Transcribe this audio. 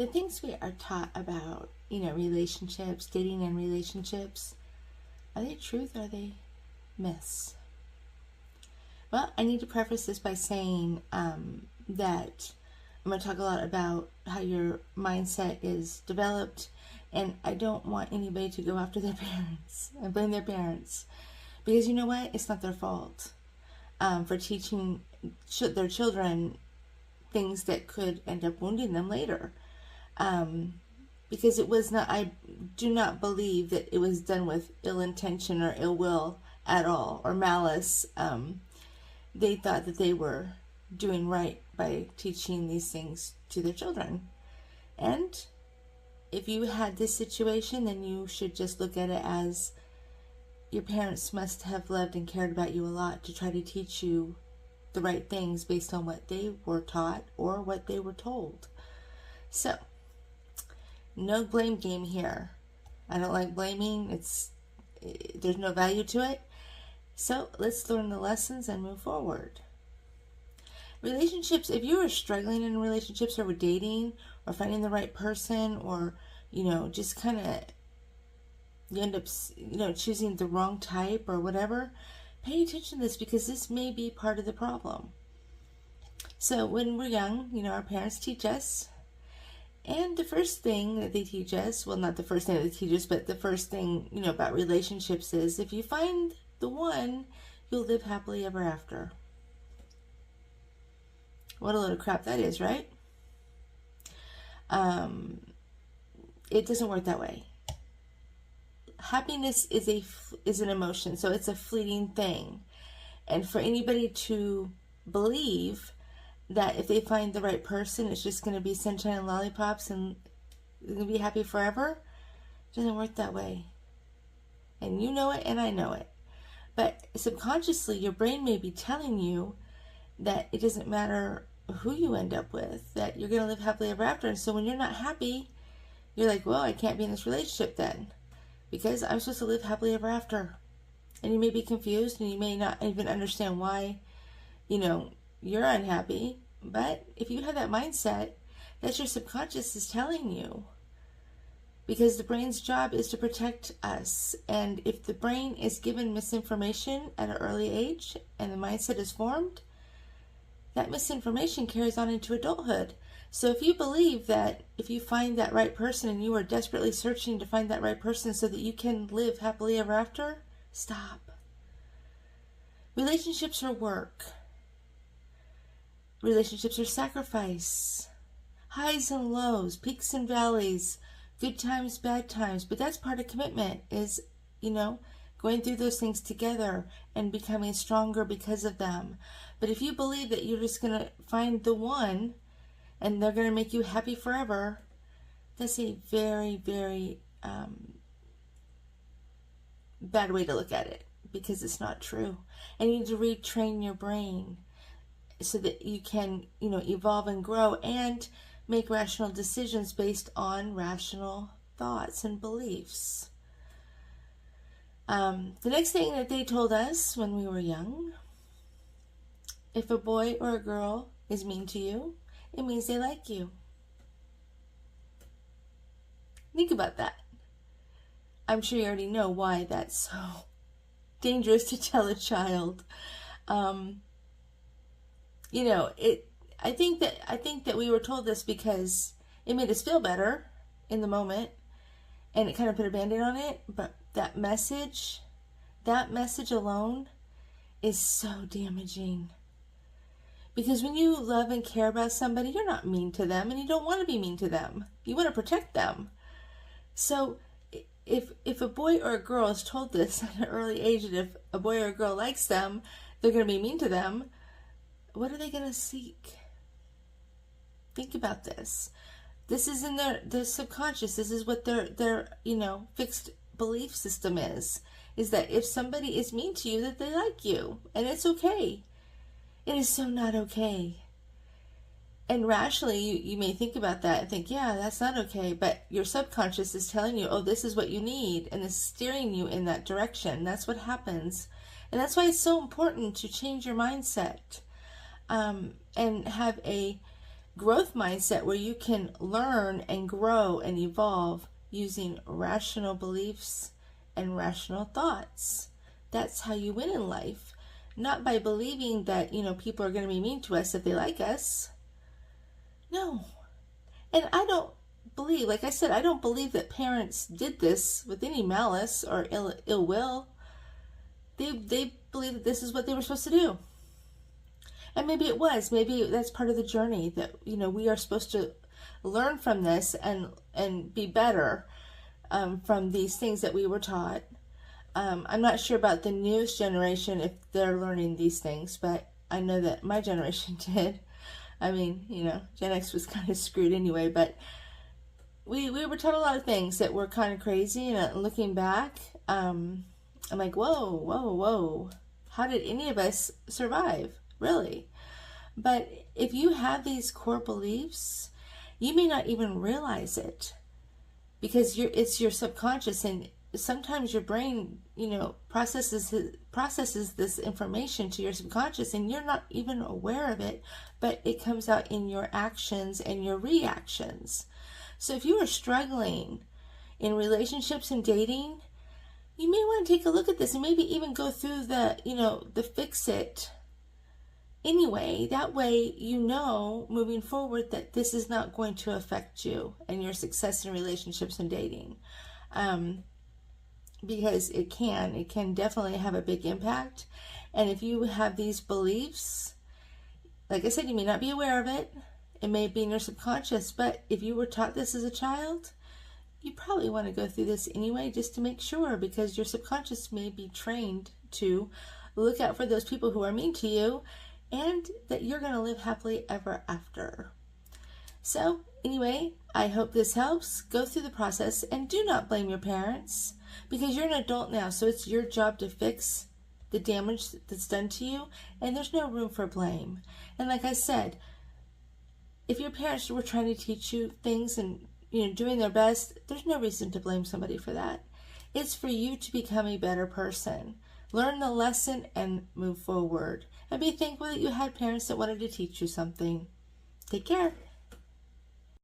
The things we are taught about, relationships, dating and relationships, are they truth or are they myths? Well, I need to preface this by saying that I'm going to talk a lot about how your mindset is developed, and I don't want anybody to go after their parents and blame their parents, because you know what? It's not their fault for teaching their children things that could end up wounding them later. Because it was not, I do not believe that it was done with ill intention or ill will at all, or malice. They thought that they were doing right by teaching these things to their children. And if you had this situation, then you should just look at it as your parents must have loved and cared about you a lot to try to teach you the right things based on what they were taught or what they were told. So, no blame game here. I don't like blaming. There's no value to it. So let's learn the lessons and move forward. Relationships, if you are struggling in relationships or with dating or finding the right person, or, just kind of, you end up, choosing the wrong type or whatever, pay attention to this, because this may be part of the problem. So when we're young, our parents teach us. And the first thing that they teach us, well, not the first thing that they teach us, but the first thing, about relationships is, if you find the one, you'll live happily ever after. What a load of crap that is, right? It doesn't work that way. Happiness is an emotion, so it's a fleeting thing. And for anybody to believe that if they find the right person, it's just going to be sunshine and lollipops and they're going to be happy forever, it doesn't work that way. And you know it and I know it. But subconsciously, your brain may be telling you that it doesn't matter who you end up with, that you're going to live happily ever after. And so when you're not happy, you're like, well, I can't be in this relationship then, because I'm supposed to live happily ever after. And you may be confused, and you may not even understand why, you're unhappy. But if you have that mindset, that's your subconscious is telling you. Because the brain's job is to protect us. And if the brain is given misinformation at an early age and the mindset is formed, that misinformation carries on into adulthood. So if you believe that if you find that right person and you are desperately searching to find that right person so that you can live happily ever after, stop. Relationships are work. Relationships are sacrifice. Highs and lows, peaks and valleys, good times, bad times. But that's part of commitment, is, going through those things together and becoming stronger because of them. But if you believe that you're just going to find the one and they're going to make you happy forever, that's a very, very bad way to look at it, because it's not true. And you need to retrain your brain so that you can, evolve and grow and make rational decisions based on rational thoughts and beliefs. The next thing that they told us when we were young, if a boy or a girl is mean to you, it means they like you. Think about that. I'm sure you already know why that's so dangerous to tell a child. I think that we were told this because it made us feel better in the moment, and it kind of put a band-aid on it. But that message alone is so damaging. Because when you love and care about somebody, you're not mean to them, and you don't want to be mean to them. You want to protect them. So if a boy or a girl is told this at an early age, that if a boy or a girl likes them, they're going to be mean to them, what are they going to seek? Think about this. This is in their subconscious. This is what their fixed belief system is that if somebody is mean to you, that they like you. And it's okay. It is so not okay. And rationally, you may think about that and think, yeah, that's not okay. But your subconscious is telling you, oh, this is what you need, and is steering you in that direction. That's what happens. And that's why it's so important to change your mindset and have a growth mindset where you can learn and grow and evolve using rational beliefs and rational thoughts. That's how you win in life. Not by believing that, people are going to be mean to us if they like us. No. And I don't believe, like I said, I don't believe that parents did this with any malice or ill will. They believe that this is what they were supposed to do. And maybe it was. Maybe that's part of the journey that, we are supposed to learn from this and be better from these things that we were taught. I'm not sure about the newest generation if they're learning these things, but I know that my generation did. I mean, Gen X was kind of screwed anyway, but we were taught a lot of things that were kind of crazy, and looking back, I'm like, whoa. How did any of us survive? Really? But if you have these core beliefs, you may not even realize it because it's your subconscious, and sometimes your brain, processes this information to your subconscious and you're not even aware of it, but it comes out in your actions and your reactions. So if you are struggling in relationships and dating, you may want to take a look at this and maybe even go through the fix it anyway. That way, moving forward that this is not going to affect you and your success in relationships and dating. Because it can definitely have a big impact. And if you have these beliefs, like I said, you may not be aware of it. It may be in your subconscious, but if you were taught this as a child, you probably want to go through this anyway just to make sure, because your subconscious may be trained to look out for those people who are mean to you and that you're going to live happily ever after. So anyway, I hope this helps. Go through the process and do not blame your parents, because you're an adult now, so it's your job to fix the damage that's done to you, and there's no room for blame. And like I said, if your parents were trying to teach you things and doing their best, there's no reason to blame somebody for that. It's for you to become a better person. Learn the lesson and move forward. And be thankful that you had parents that wanted to teach you something. Take care.